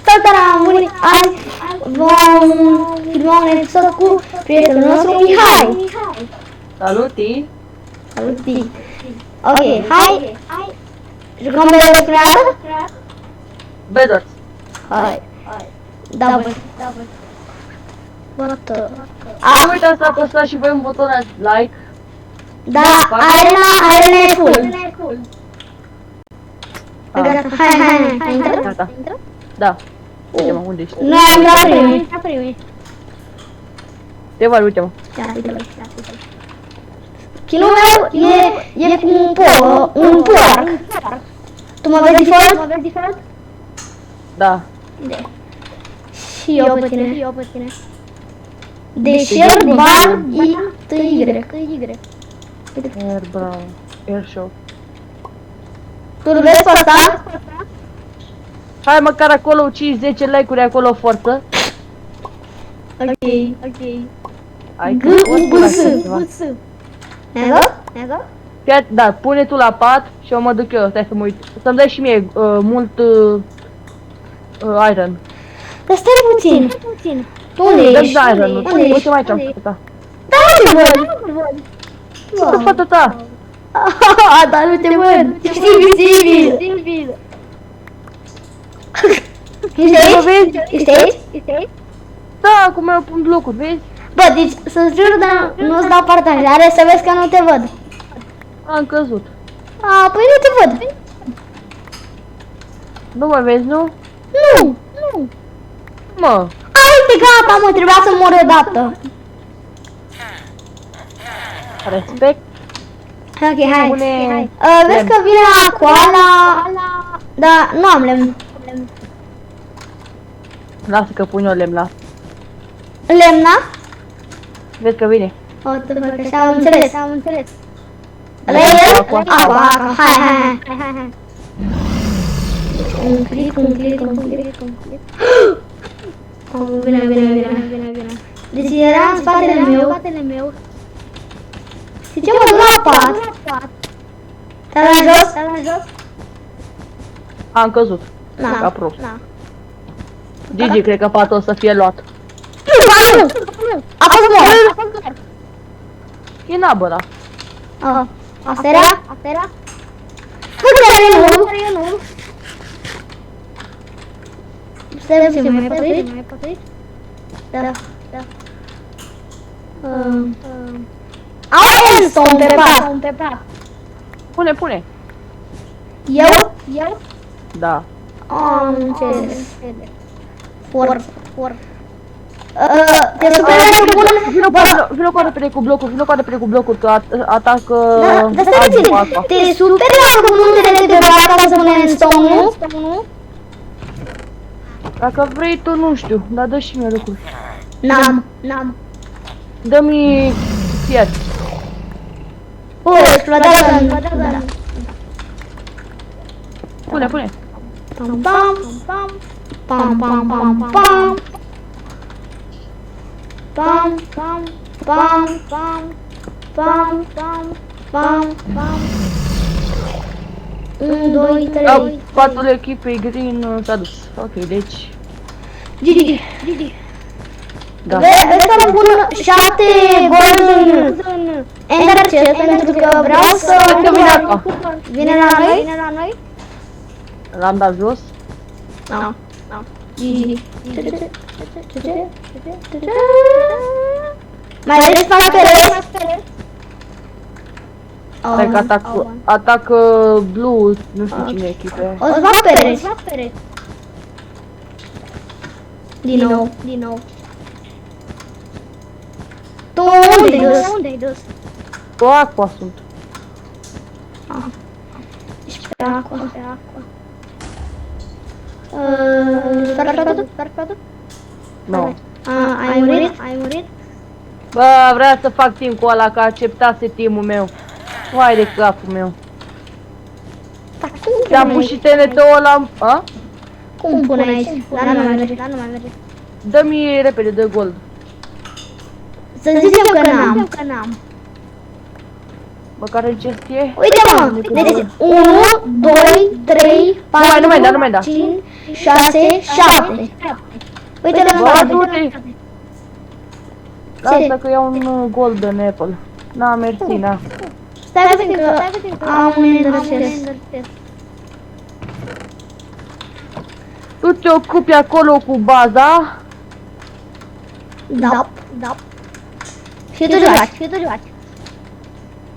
Salutare, amuri! Azi vom filma un episod cu prietenul nostru Mihai. Saluti! Saluti! Ok, hai! Jucăm pe creată? Bedors! Hai! Da, bă! Bătă! Am uitat să apăsați și voi un buton like. Da, arena e full. Gata, hai, intră? Gata. Da. Uite-mă, unde ești? Noi am dat primii. Te văd, uite-mă. Ia, uite-l. Kill-ul meu e cu un porc. Tu mă vezi default? Da. Și eu pe tine. Deșert, ban, Y. Airshow. Tu-l vezi pe ăsta? Hai măcar acolo 5-10 like-uri acolo, forță. Ok. Hai că G-U-B-S. Nego? Da, pune tu la pat și eu mă duc eu, stai să mă uit. Să-mi dai și mie mult iron. Dar stai puțin. Tu unde ești? Dă-mi iron-ul. Uite-mă aici am făcut ta. Da, nu te văd. Ce fata ta? Dar nu te văd. Ești invizibil. Ești aici? Da, acum eu pun blocuri, vezi? Bă, deci să-ți jur, dar nu-ți dau partajare, să vezi că nu te văd. Am căzut. A, păi nu te văd. Nu mă vezi, nu? Nu. Mă. Uite, gata, mă, trebuia să mor odată. Respect. Ok, hai. Pune Vezi lemn. că vine la coala. Da, nu am lemn. Lasă că pun eu lemn la. Lemna? Vezi că vine. O, așa am înțeles. Ăla e el? Apa. Hai. Un click. Vine. Deci era în spatele meu. Știi ce, mă duc la pat. Te-a dat jos? Am căzut. Ca prost. Gigi, cred că patul o să fie luat. Nu! A fost mort. E nabăra. Asta era? Nu care nu. Stai să mai pătăi? Da. Au endstone pe pat. Pune. Eu? Da. Am înțeles. Forță. Te superi să pună... Vino cu repede cu blocuri, că atacă... Dar stai puțin, te superi dacă pun unde de bata să punem endstone, nu? Dacă vrei tu, nu știu, dar dă și mie lucruri. N-am. Dă-mi fier. Explodează. Pune. Pam. 1, 2, 3. Patul echipei green s-a dus. Ok, deci... Gigi. Da. Vezi că îmi pun 7 golden ender chest pentru că vreau să... Vine la noi? L-am dat jos. No. Gigi. Mai vezi spatele? Hai că atac blue, nu știu cine echipe. O să fac pereți. Din nou. Tu unde ai dus? Cu aqua sunt. Ești pe aqua. Spargi patul? Nu. Ai murit? Bă, vreau să fac team cu ăla, că acceptase team-ul meu. Vai de capul meu. Te-am pus și TNT-ul ăla... A? Cum pune aici? Dar nu mai merge. Dă-mi repede de gold. Să zicem că n-am. Măcar în cestie. Uite mă, deci 1, 2, 3, 4, Nu mai da. 5, 6, 7. Uite la Bă, spate. du-te! Lasă că iau un golden apple. Na, mersi, na. Stai puțin că am un ender chest. Tu te ocupi acolo cu baza. Da. Și tu joaci.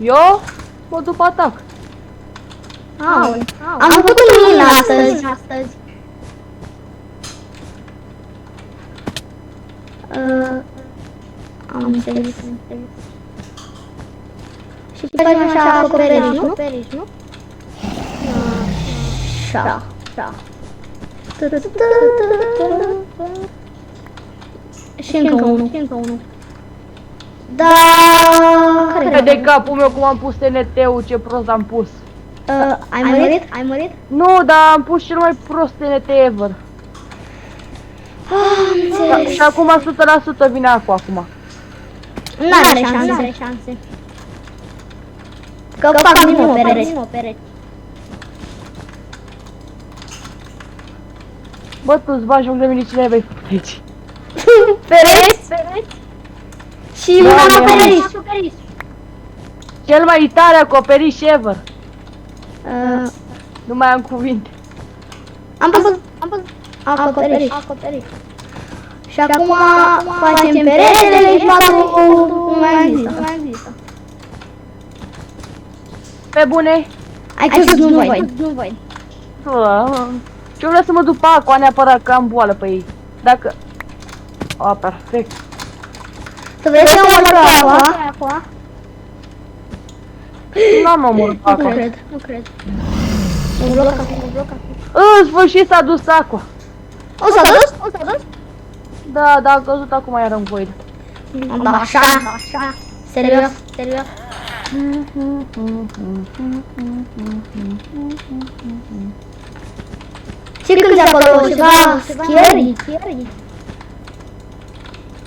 Eu mă duc pe atac. Am făcut un min astăzi. Am înțeles. Și facem așa acoperiș, nu? Așa. Și încă unul. Da. Care de capul meu cum am pus TNT-ul, ce prost am pus. Ai murit? Nu, dar am pus cel mai prost TNT ever. Și acum 100% vine acum. N-are șanse. Că fac din nou pereți. Bă, tu îți bagi joc de mine, cine ai făcut aici? Pereți? Și Da, un mi-am acoperiș. Cel mai tare acoperiș ever. Nu mai am cuvinte. Am pus acoperiș. Și acum facem peretele și patul, cum mai zis. Pe bune? Ai crezut, nu voi. Ce vreau să mă duc pe aqua neapărat că am boală pe ei. Dacă... A, perfect. Tu vrei să omori pe aqua? N-am omorât pe aqua. Nu cred. Mă bloca. În sfârșit s-a dus aqua. O s-a dus? Da, a căzut acum iar în void. Da, așa. Serios. Ce cânti acolo? Ceva scary?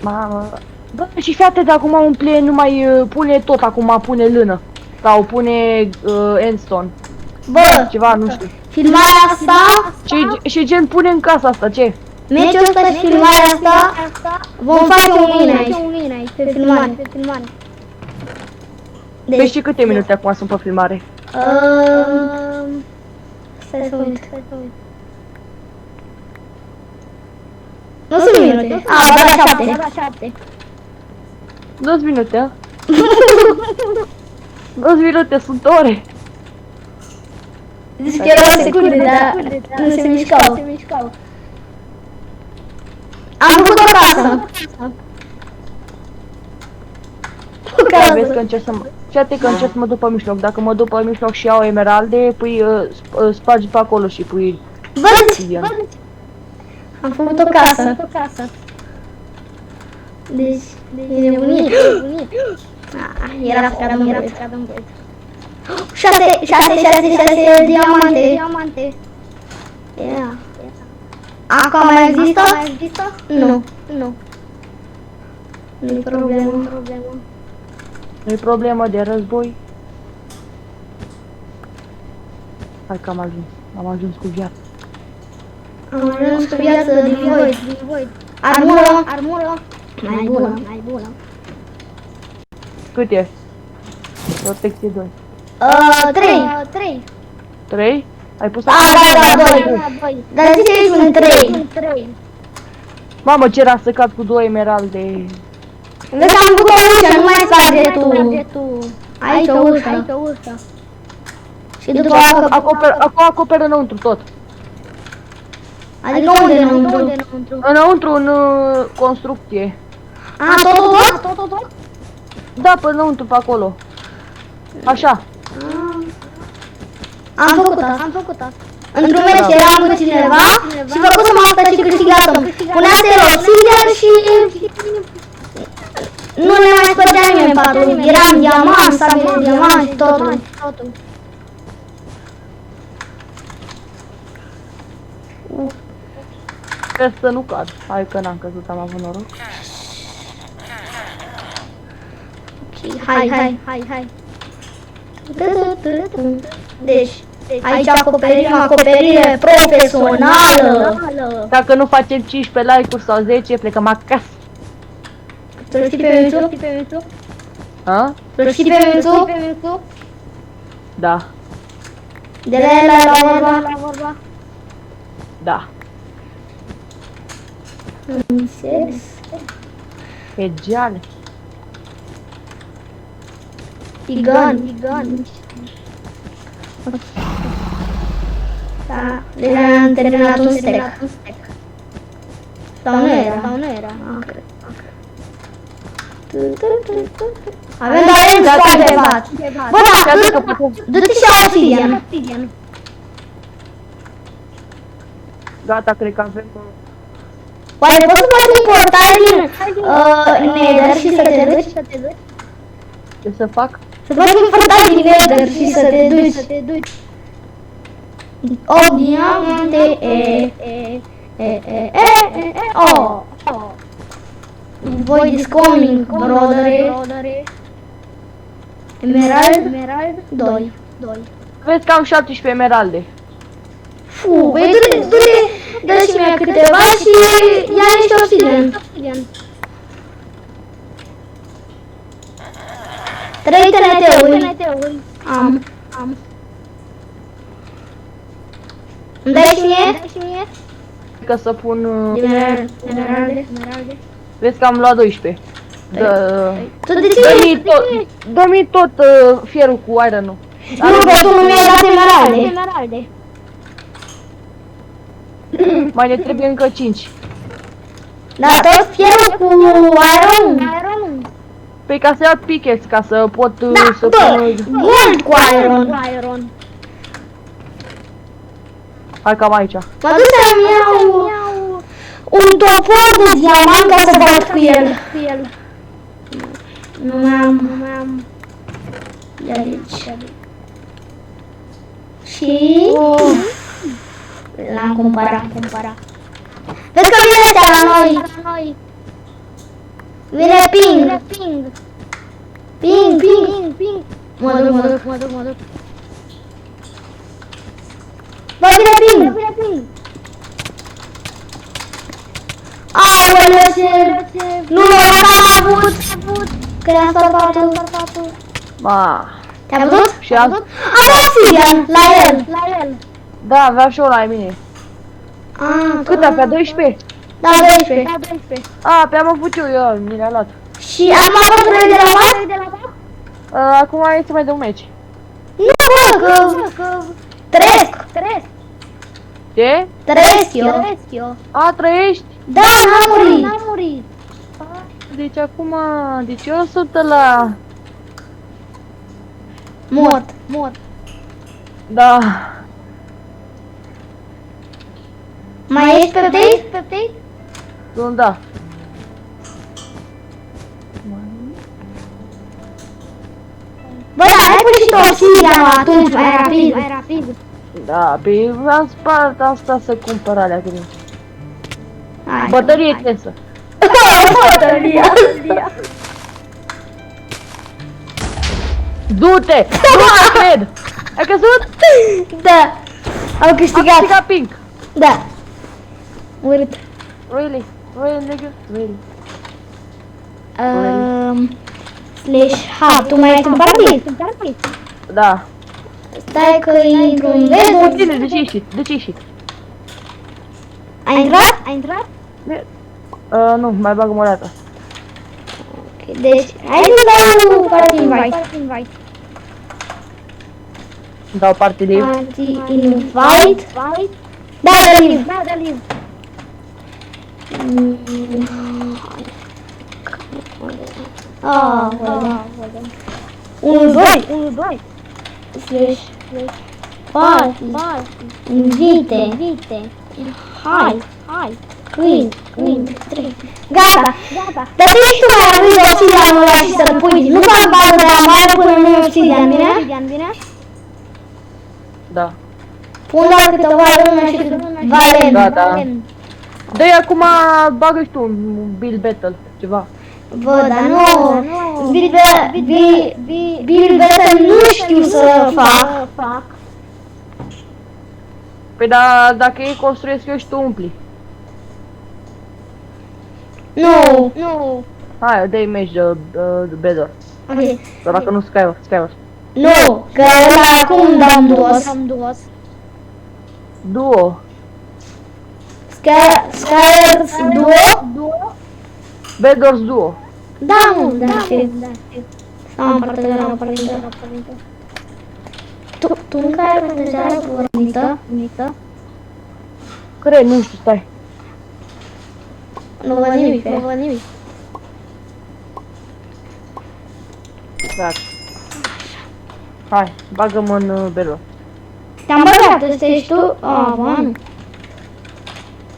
Mamă. Bă, și fii atent, acum umple, nu mai pune tot, acum pune lână. Sau pune endstone. Bă, Ceva, nu știu. filmarea asta, Și gen pune în casa asta, ce? meciul ăsta și filmarea asta, vom face un win aici, pe filmare. Păi știi câte minute acum sunt pe filmare? Stai să uit. Nu sunt minute. Da, 7. 2 minute, a? 2 minute, sunt ore. Deci că erau secunde, dar nu se mișcau. Am făcut o casă. Vezi că încerc să mă... Că încerc să mă duc pe mijloc. Dacă mă duc pe mijloc și iau emeralde, pui spargi pe acolo și pui... Bă, am făcut o casă. Deci, e nebunie. Era stradă în void. 6 diamante. Ia. Acum mai există? Nu. Nu-i problemă. Nu-i problemă de război. Hai că am ajuns cu viață. Am ajuns cu viață din void. Armură. Mai bună. Cât e? Protecție 2. 3. 3? Ai pus Da, 2. Dar ziceți un 3. Mamă, ce era secat cu 2 emeralde. Vezi că am făcut o ușă, nu mai sparge tu. Aici o ușă. Și după Acoperă înăuntru tot. Adică unde înăuntru? Înăuntru, în construcție. Tot? Da, până înăuntru, pe acolo. Așa. Am făcut asta. Într-un meci eram cu cineva și făcusem asta și câștigasem. Punea să rog sincer și nu ne mai spărgea nimeni patul. Eram diamant, sabie de diamant și totul. Sper să nu cad. Hai că n-am căzut, am avut noroc. Hai. Deci, aici acoperire profesională. Dacă nu facem 15 like-uri sau 10, plecăm acasă. Să-l știi pe YouTube? Ha? Să-l știi pe YouTube? Da, De la el la vorba? da. Înțeles. Pe geale. Tigan. Da, deja am terminat un stack. Sau nu era? Ah, cred. Avem doar un stack de pat. Bă, da, du-te și ia obsidian. Gata, cred că avem... Oare poți să faci un portal din Nether și să te duci? Ce să fac? Să faci un portal din Nether și să te duci. O diamante, oh. Void is coming, brother. Emerald 2. Vezi că am 17 emeralde. Fu, băi, dă și mie câteva și ia niște obsidian. 3 TNT-uri. Am. Îmi dai și mie? Că să pun... Emeralde. Vezi că am luat 12. Tu de ce? Dă-mi tot fierul cu iron-ul. Nu, că tu nu mi-ai dat emeralde. Mai ne trebuie încă 5. Da, tot fierul cu iron. Păi ca să iau pickaxe, ca să pot să Da, pun... gold cu iron. Hai cam aici. Mă duc să-mi iau un topor de diamant ca să bat cu el. Nu am. De aici. Și... L-am cumpărat. Vezi că vine ăsta la noi. Vine ping. Mă duc. Bă, vine ping. Aoleu, ce... Nu, am avut. Că i-am spart patul. Ma. Te-a văzut? Și am... Am obsidian la el. Da, aveam și eu la mine. Cât avea? 12? Da, 12. A, pe am avut eu, mi le-a luat. Și am avut vreo de la pat? Acum hai să mai dăm un meci. Nu, bă, că... Trăiesc. Ce? Trăiesc eu. A, trăiești? Da, n-am murit. Deci acum... Deci eu sunt la... Mort. Da. Mai ești pe update? Sunt, da. Bă, dar hai pune și tu obsidian atunci, mai rapid. Da, pe am spart asta să cumpăr alea green. Hai. Bătărie intensă. Bătăria. Du-te! Nu mă cred! Ai căzut? Da. Am Am câștigat. câștigat pink. Da. Urât. Really? Really, nigga? Really? /H, tu mai ești în partid? Da. Stai că intru în web. Bine, de ce ieșit? De ce ieșit? Ai intrat? Nu, mai bag o dată. Ok, deci, hai să dau party invite. Dau party live. Party invite. Da, da, live. Ah, 1-2 / party invite hai Queen 3. Gata. Dar tu ești tu mai rămâi de obsidianul ăla și să-l pui. Nu fac bază de la mare până nu e obsidian, bine? Da. Pun doar câteva lună și valent. Da. Dă-i acum, bagă și tu un build battle, ceva. Văd, dar nu. Bilbete nu știu să fac. Păi da, dacă ei construiesc eu și tu umpli. Nu. Hai, dă-i meci de Bedor. Ok. Dar dacă nu Skywars. Nu, că ăla acum dăm duos. Duo. Skywars duo? Bedors Duo. Da, mă, da, știu. Am partajat. Tu încă ai partajat pornită? Care? Nu știu, stai. Nu văd nimic. Gata. Hai, bagă-mă în Bedor. Te-am băgat, ăsta ești tu? A, bă, nu.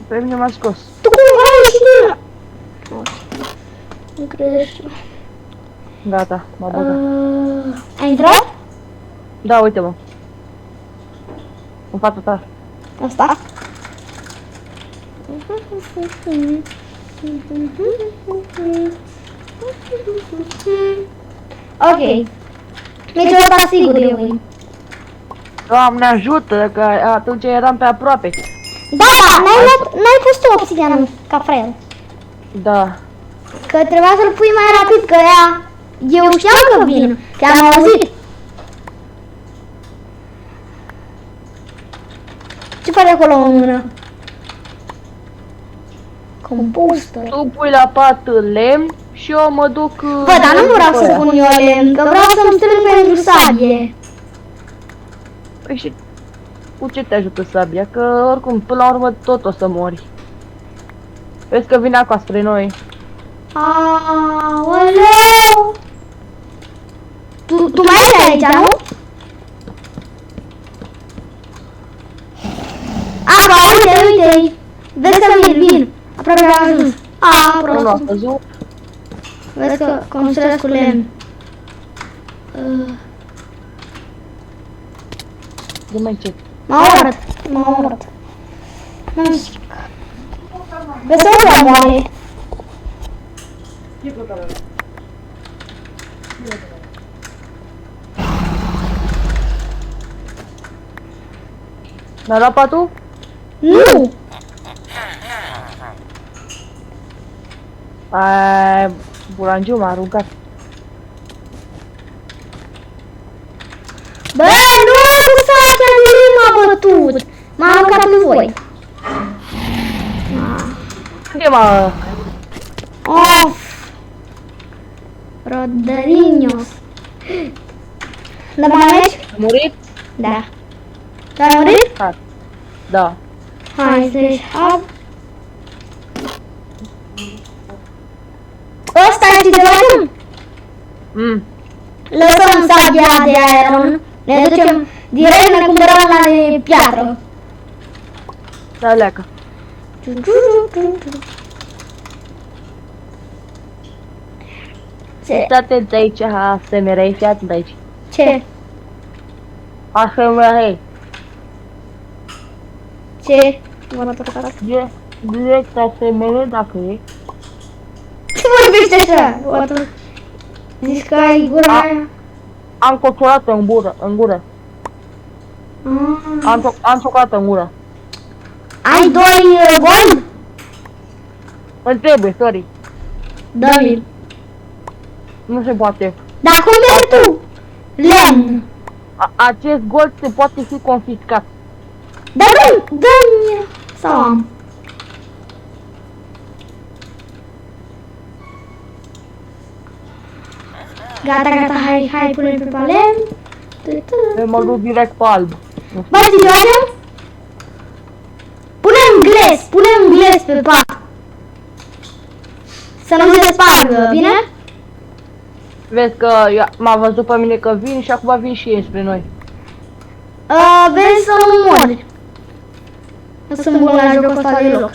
Pe mine m-a scos. Tu cumva ești din... Nu credești. Gata, m-a băgat. Ai intrat? Da, uite-mă. În fața ta. Asta? Ok. Deci ăsta sigur eu win. Doamne ajută, că atunci eram pe aproape. Da, n-ai pus tu obsidianul ca frel. Da. Că trebuia să-l pui mai rapid, că ea... Eu știam că vin, că am auzit. Ce faci acolo în mână? Compostă. Tu pui la pat lemn și eu mă duc... Bă, dar nu vreau să pun eu lemn, că vreau să-mi strâng pentru sabie. Păi și cu ce te ajută sabia? Că oricum, până la urmă, tot o să mori. Vezi că vine acasă spre noi. Aoleu! Tu mai ești aici, nu? Apa, uite! Vezi că vin. Aproape am ajuns. Nu a Prost. văzut? Vezi că construiesc cu lemn. De mai încet. M-a omorât. Vezi că nu moare. Mi-a luat patul? Nu! Bulangiu m-a aruncat. Bă, nu! Cu sacea lui m-a bătut! M-a aruncat în voi. Unde m-a... Of! Rodărinos. Da, mai mergi? A murit? Da. Tu ai murit? Hai. Da. Hai să-și hap. Ăsta știi ce facem? Lăsăm sabia de aeron. Ne ducem direct, ne cumpărăm la de piatră. Da, leacă. Ce? Fii atent aici, ASMR, fii atent aici. Ce? ASMR. Ce? Direct ASMR dacă e. Ce vorbești așa? Zici că ai gura aia? Am ciocolată în gură. Am ciocolată în gură. Ai doi gold? Îmi trebuie, sorry. Dă-mi-l. Nu se poate. Dar cum ești tu? Lemn. Acest gold se poate fi confiscat. Dar dă-mi sau am. Gata, hai, pune-l pe lemn. Eu mă duc direct pe alb. Bă, ce facem? Punem gles pe pat. Să nu se spargă, bine? Vezi că m-a văzut pe mine că vin și acum vin și ei spre noi. Vezi să nu mori. Nu sunt bun la jocul ăsta deloc.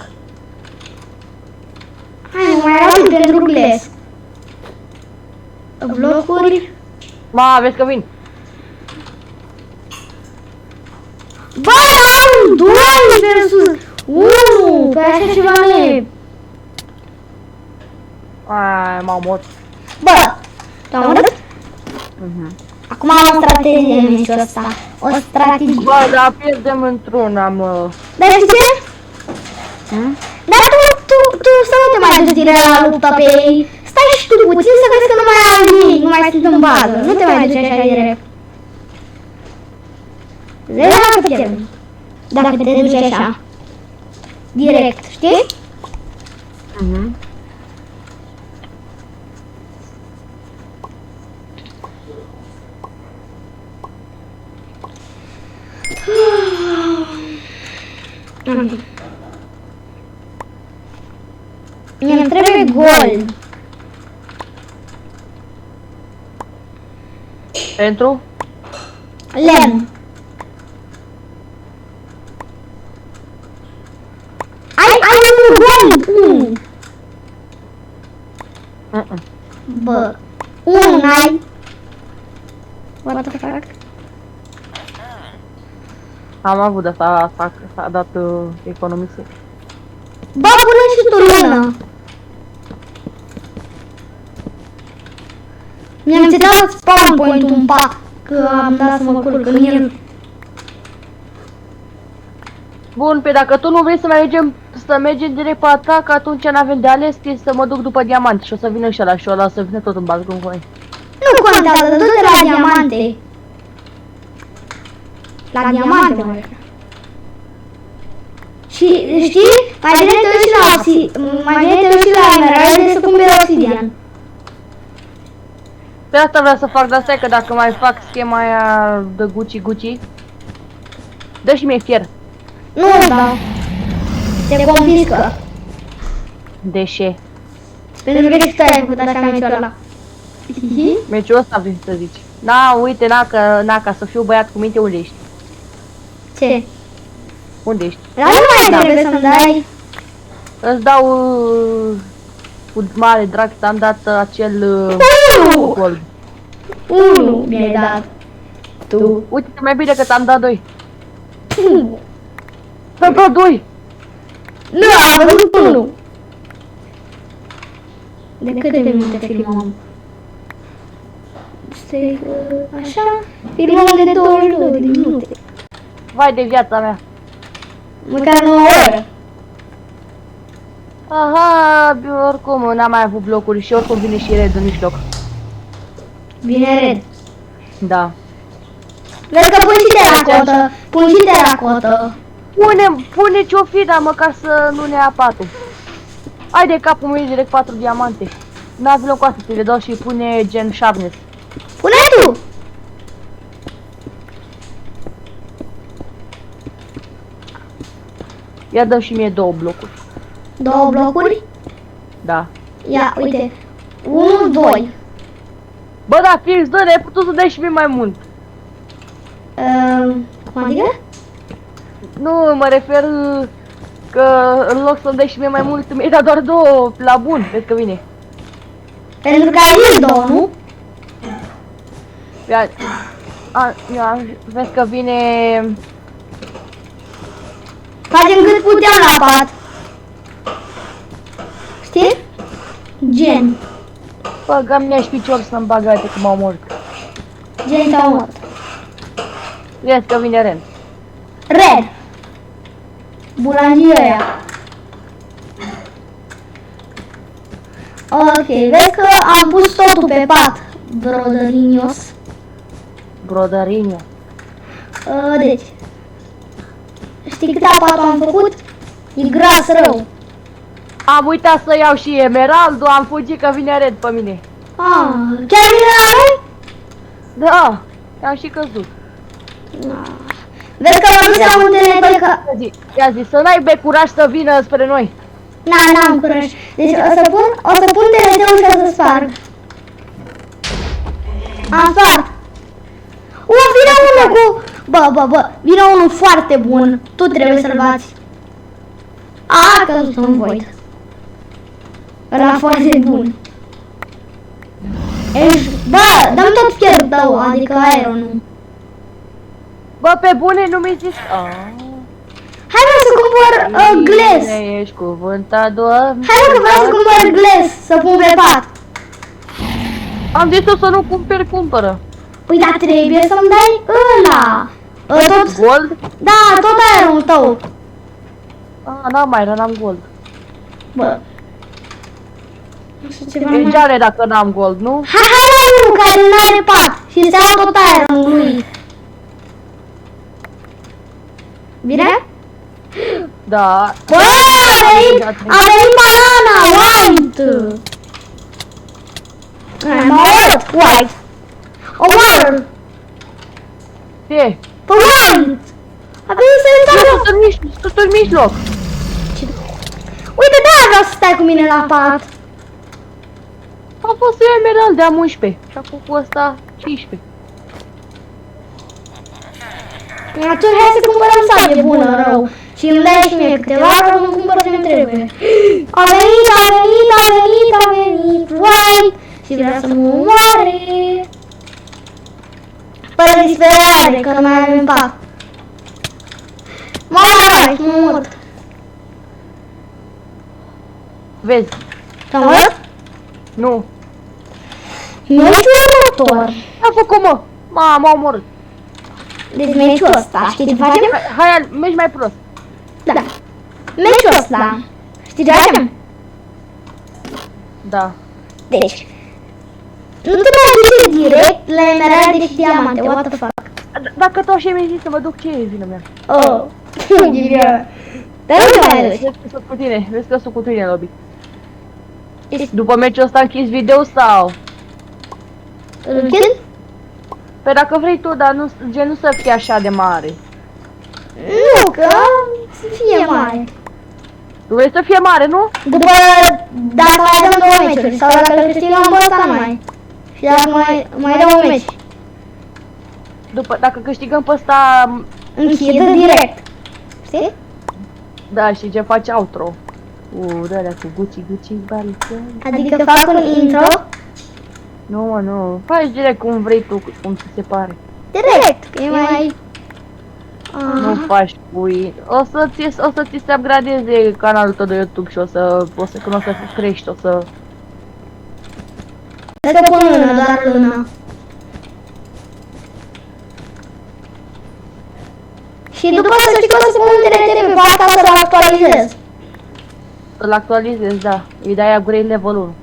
Hai, mai rapid pentru gles. Blocuri. Ma, vezi că vin. Bă, am 2 versus 1. Pe așa ceva nu e. m-am omorât. Bă, te-am omorât? Acum am o strategie în meciul ăsta. O strategie. Bă, dar pierdem într-una, mă. Dar știi ce? Dar tu să nu te mai duci direct la lupta pe ei. Stai și tu puțin să vezi că nu mai ai nimic, nu mai sunt în bază. Nu te mai duci așa direct. Vezi dacă pierdem. Dacă te duci așa. Direct, știi? Mi-mi trebuie gol. Pentru? Lemn. Ai un gol! Unu. Bă, unu n-ai. What the fuck? Am avut de asta, s-a dat economisie. Bă, pune și tu lună. Mi-am țitat spawn point-ul în pat, că am dat să mă culc în el. Bun, pe dacă tu nu vrei să mergem direct pe atac, atunci n-avem de ales, e să mă duc după diamante și o să vină și ăla și ăla să vină tot în bază cu voi. Nu contează, du-te la diamante. La diamante, mă refer. Și știi, mai bine te duci la emeralde să cumperi obsidian. Pe asta vreau să fac, dar stai că dacă mai fac schema aia de Gucci, dă și mie fier. Nu dau. Te confiscă. De ce? Pentru că tu ai făcut așa meciul ăla. Meciul ăsta vrei să zici. Na, uite, na, ca să fiu băiat cu minte, unde ești? Ce? Unde ești? La nu mai trebuie să-mi dai. Îți dau cu mare drag, ți-am dat acel gol. Unu mi-ai dat. Tu. Uite, mai bine că ți-am dat 2. Ți-am dat 2. Nu, am văzut 1. De câte minute filmăm? Stai, așa? Filmăm de 22 de minute. Vai de viața mea. Măcar 9 ore. Aha, oricum n-am mai avut blocuri și oricum vine și red în mijloc. Vine red. Da. Vezi că pun și teracotă. Pune ce-o fi, dar măcar să nu ne ia patul. Hai de capul meu direct 4 diamante. N-ați loc cu asta, ți le dau și pune gen sharpness. Pune tu! Ia dă și mie 2 blocuri. 2 blocuri? Da. Ia, uite. 1, 2. Bă, da, fix, dă, ai putut să dai și mie mai mult. Cum adică? Nu, mă refer că în loc să-mi dai și mie mai mult, mi-ai dat doar 2 la bun, vezi că vine. Pentru că ai zis 2, nu? Ia, vezi că vine... Facem cât puteam la pat. Știi? Gen. Băga mi-aș picior să-mi bagă, uite cum m-au omorât. Gen te-au omorât. Vezi că vine ren. Red. Bulangii ăia. Ok, vezi că am pus totul pe pat, brodărinios. Brodărinio. Deci, știi câte patul am făcut? E gras rău. Am uitat să iau și emeraldul, am fugit că vine red pe mine. Chiar vine la noi? Da, am și căzut. Vezi că mă duc la muntele pe că... Ia zi, să n-ai curaj să vină spre noi. N-am curaj. Deci o să pun TNT-ul ca să sparg. Am spart. Vine unul cu... Bă, vine unul foarte bun. Tu trebuie să-l bați. A căzut în void. Ăla foarte bun. Bă, dăm tot fierul tău, adică ironul. Bă, pe bune nu mi-ai zis... Hai mă să cumpăr glass. Ești cuvântat, Doamne. Hai mă că vreau să cumpăr glass, să pun pe pat. Am zis să nu cumpără. Păi dar trebuie să-mi dai ăla. Tot, Gold? da, tot aerul tău. N-am mai, n-am gold. Bă. Nu știu ceva mai. Degeare dacă n-am gold, nu? Hai la unul care n-are pat și să iau tot aerul lui. Bine? Da. Bă, a venit banana, white! I'm a white! Omoară-l! Ce? Pe white! A venit să intră. Sunt în mijloc. Uite, de-aia vreau să stai cu mine la pat. Am fost eu emerald, am 11. Și acum cu ăsta 15. Atunci hai să cumpărăm sabie bună, rău. Și îmi dai și mie câteva, că nu cumpăr ce-mi trebuie. A venit, a venit, a venit, a venit, white! Și vrea să mă omoare. Fără disperare, că nu mai avem pat. White, mă mort. Vezi? Te-am mort? Nu. Meciul următor. Ce-a făcut, mă? M-a omorât. Deci meciul ăsta, știi ce facem? Hai, mergi mai prost. Da. Meciul ăsta, știi ce facem? Da. Deci, nu te mai duci direct la emeralde și diamante, what the fuck? Dacă tu așa mi-ai zis să mă duc, ce e vină mea? Oh, dar nu te mai duci. Vezi că sunt cu tine, vezi că sunt cu tine, lobby. Ești- După meciul ăsta închizi video sau? Îl închid? Păi dacă vrei tu, dar nu, gen nu să fie așa de mare. Nu, că să fie mare. Tu vrei să fie mare, nu? După, dacă mai dăm două meciuri, sau dacă îl câștigăm pe ăsta, nu mai. Și dacă mai dăm un meci, Dacă câștigăm pe ăsta, închid direct. Știi? da, și ce face outro. De-alea cu Gucci, bari. Adică fac un intro Nu, mă, nu. Faci direct cum vrei tu, cum ți se pare. direct, că e mai... Nu faci cu o să ți se upgradeze canalul tău de YouTube și o să când o să crești, o să... Să te pun lână, doar lână. Și după să știi că o să pun un TNT pe partea să-l actualizez. Îl actualizezi, da. Îi dai upgrade level 1.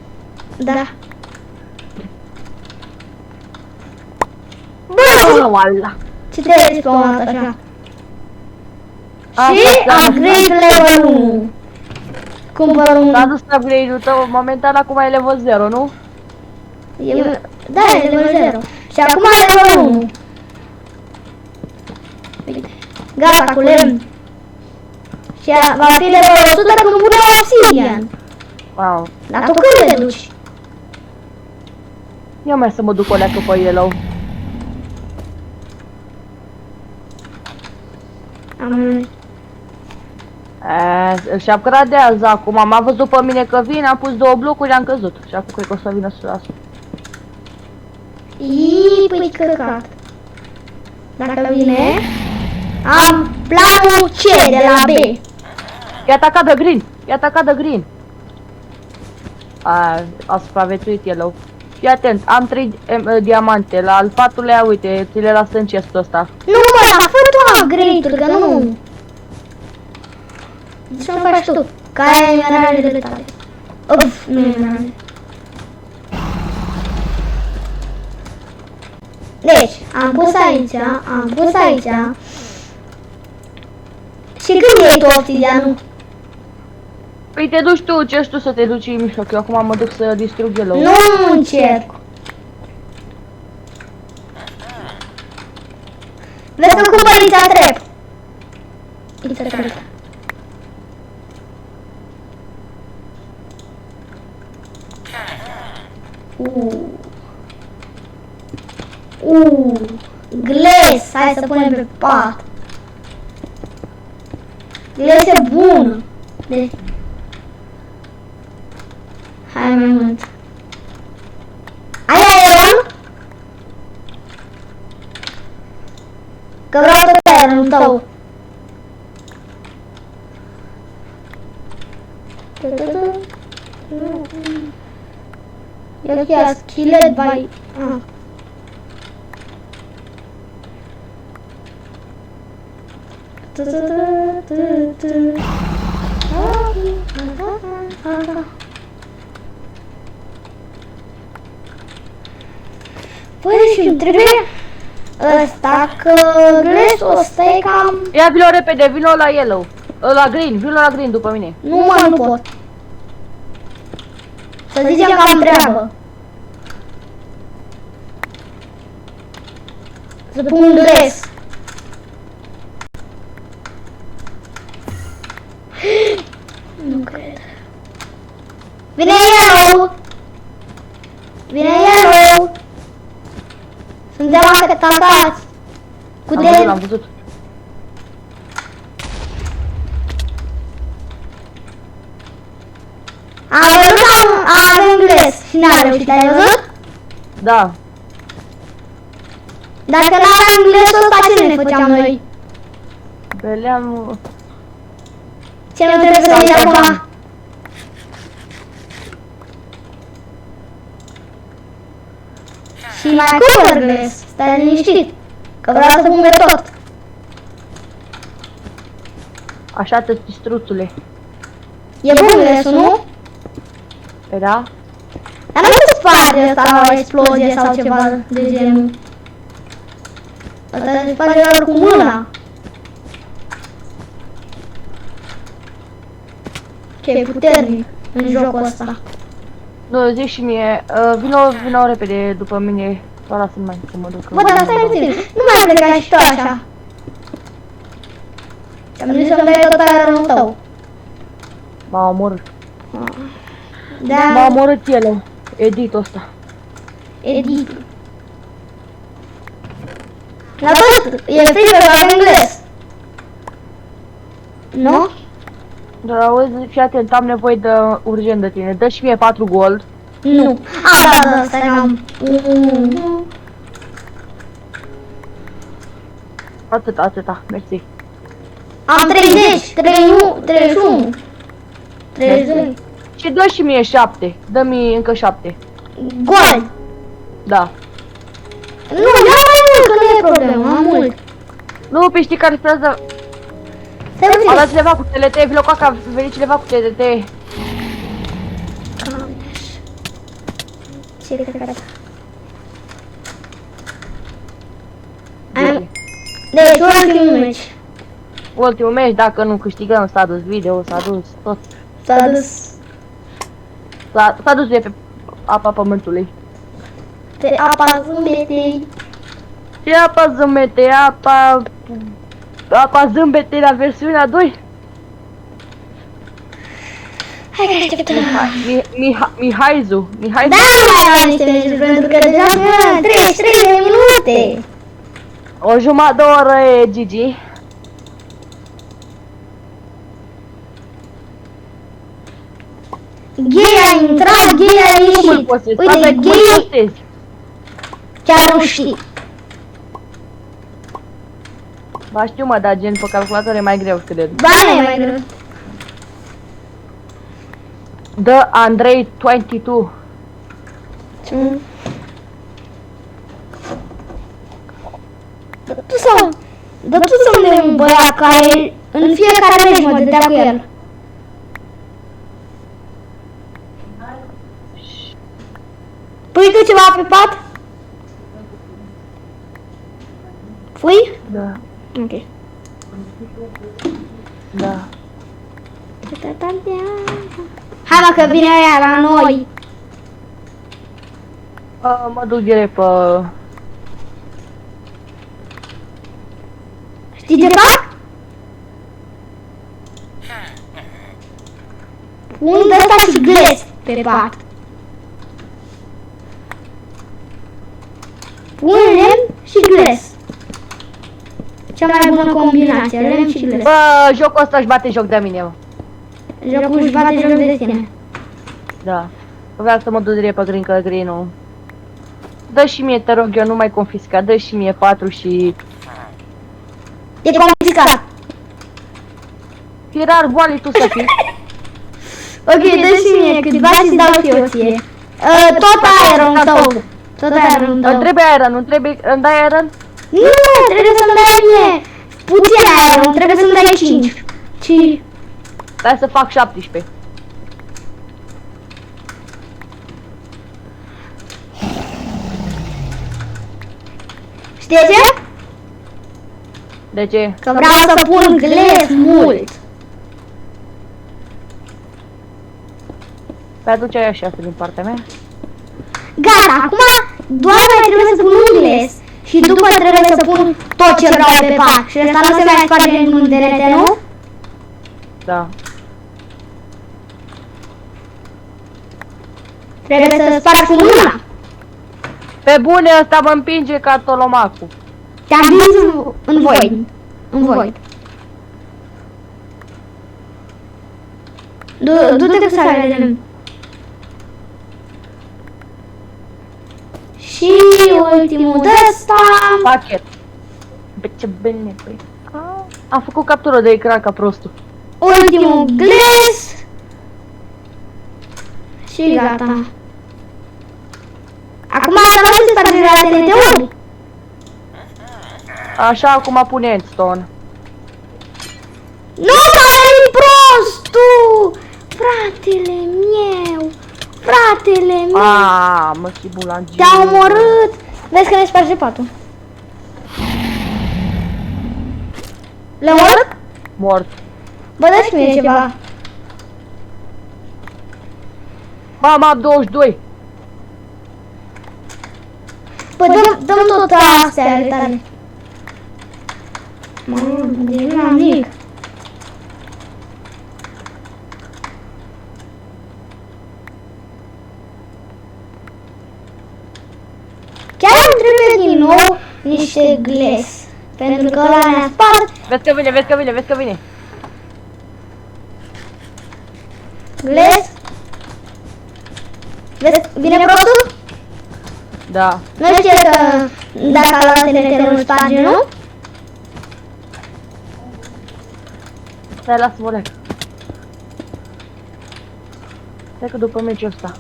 Da. Bă, wala. Ce trebuie pe un dat așa? Asta, Și da, upgrade level 1. Cumpăr un... S-a dus upgrade-ul tău, momentan acum e level 0, nu? Da, e level 0. Și acum e level 1. Uite. Gata cu lemn. Și va fi level 100 când punem obsidian. Wow. Dar tu când te duci? Ia mai să mă duc o leacă pe yellow. Și upgradează acum, m-a văzut pe mine că vine, am pus 2 blocuri, am căzut. Și acum cred că o să vină sus. Iii, păi căcat. Dacă vine, am planul C de la B. E atacat de green! E atacat de green! A supraviețuit yellow. Fii atent, am 3 diamante. La al 4-lea, uite, ți le las în chestul ăsta. Nu mă, dar fă tu upgrade-ul, că nu. Ce nu faci tu? Că aia e emeraldele tale. Uf, nu e emeralde. Deci, am pus aici. Și când iei tu obsidianul? Păi te duci tu, ce știu să te duci în mijloc, eu acum mă duc să distrug yellow. Nu încerc. Vezi că cumpăr It's a trap. It's a trap. Gles, hai să punem pe pat. Gles e bun. Deci. Hai mai mult. Aia e un? Că vreau tot aerul tău. El chiar killed by... Ah. Păi și îmi trebuie ăsta, că glesul ăsta e cam... Ia vino repede, vino la yellow. La green, vino la green după mine. Nu mă, nu pot. Să zicem că am treabă. Să pun gles. Nu cred. Vine yellow! Vine yellow! Suntem atacați! Cu Am văzut. Am văzut că avem gles și n-a reușit, ai văzut? Da. Dacă n-aveam glesul ăsta, ce ne făceam noi? Beleam... Ce nu trebuie să iei acum? Și mai cumpăr gles, stai liniștit, că vreau să pun pe tot. Așa te struțule. E bun glesul, nu? Păi da? Dar nu se sparge ăsta la o explozie sau ceva de genul. Ăsta se sparge doar cu mâna. Ce e puternic în jocul ăsta. Nu, zici și mie, vino repede după mine. Sau lasă-mi mai să mă duc. Bă, dar stai puțin, nu mai pleca și tu așa. Și-am zis să-mi dai tot aerul tău. M-a omorât. Da, M-a omorât ele. Editul ăsta. Edit. La tot, e frică că avem gles. Nu? Dar auzi, fii atent, am nevoie de urgent de tine. Dă și mie 4 gold. Nu. A, da, stai, am. Atâta, mersi. Am 30, 31, 32. Și dă și mie 7. Dă-mi încă 7. Gold. Da. Nu, ia mai mult, că nu e problemă, am mult. Nu, pe știi care sperează. Stai A puțin. dat cineva cu TLT, Vlocaca, a venit cineva cu TLT. Ce cred? Deci, ultimul meci. Ultimul meci, dacă nu câștigăm, s-a dus video, s-a dus tot. S-a dus S-a dus de pe apa pământului. pe apa zâmbetei. Ce apa zâmbete, apa zâmbete la versiunea 2? Hai că așteptăm. Mihaizu. Da, mai am niște meciuri, pentru că deja sunt 33 de minute. O jumătate de oră e Gigi. Ghei a intrat, Ghei a ieșit. Uite, Ghei chiar nu știi. Ba știu mă, dar gen pe calculator e mai greu, cred. Ba, nu e mai greu. The Andrei 22. Dă tu să-mi dai un băiat care în fiecare meci mă dădea cu el. Pui tu ceva pe pat? Pui? Da, Ok. da. Hai mă că vine aia la noi. Mă duc direct pe... Știi ce fac? Pun de ăsta și gles pe pat. Pun lemn și gles. Cea mai bună combinație, lemn și gles. Bă, jocul ăsta își bate joc de mine, mă. Jocul își bate joc de tine. Da. Vreau să mă duc direct pe green, că green-ul... Dă și mie, te rog eu, nu mai confisca. Dă și mie 4 și... E confiscat. Firar goale tu să fii. Ok, dă și mie câțiva și dau și eu ție. Tot aerul tău. Tot aerul tău. Îmi trebuie iron, nu trebuie, îmi dai iron? Nu, trebuie să-mi dai mie puțin aer, trebuie să-mi dai 5. Stai să fac 17. Știi de ce? De ce? Că vreau să pun gles mult. Pe atunci ai așa din partea mea. Gata, acum doar mai trebuie să pun un gles și după trebuie să pun tot ce vreau pe pac. Și ăsta nu se mai sparge în munderete, nu? Da. Trebuie să spargi cu mâna. Pe bune, ăsta mă împinge ca tolomacul. Te-am vins în void. În void. Du-te cu sabia de lemn. Și ultimul de ăsta. Pachet. Pe ce bine, băi. Am făcut captură de ecran ca prostul. Ultimul gles. Și gata. Acum să nu se sparge la TNT-uri. Așa, acum pune endstone. Nu, m-a venit prostul! Fratele meu! Fratele meu! Mă și bulangiu. Te-a omorât! Vezi că ne sparge patul. Le-a omorât? Mort. Bă, dă și mie ceva. Mama, am 22. Bă, dă-mi tot astea ale tale. Mamă, deci nu am nimic. Chiar îmi trebuie din nou niște gles. Pentru că ăla ne-a spart. Vezi că vine, vezi că vine, vezi că vine. Gles. Vezi, vine prostul? Da. Nu știe că dacă a luat TNT nu sparge, nu? Stai, lasă-mă leac. Stai că după meciul ăsta.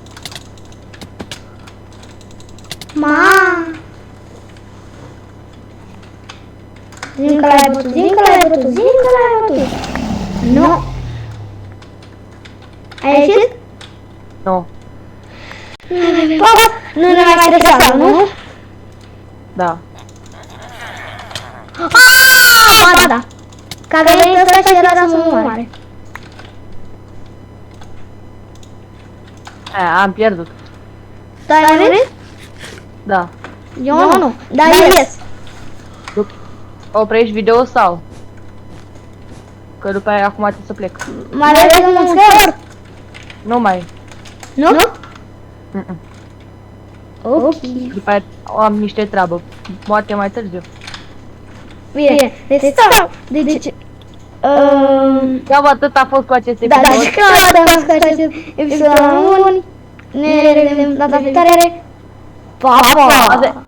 Zim că l-ai bătut, zim că l-ai bătut, zim că l-ai bătut. Nu. Ai ieșit? Nu. Pop! Nu ne mai stresează, nu? Da. Ba da. Că a venit ăsta și era să mă omoare. Am pierdut. Tu ai murit? Da. Eu nu. Dar ies. Oprești video sau? Că după aia acum trebuie să plec. Mai repede că mă scăr. Nu mai. Nu? Ok. După aia am niște treabă. Poate mai târziu. Bine, deci stau. Deci... Cam atât a fost cu acest Da, episod. deci că am fost cu acest episod la luni. Ne revedem data viitoare. Pa, pa!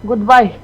Goodbye.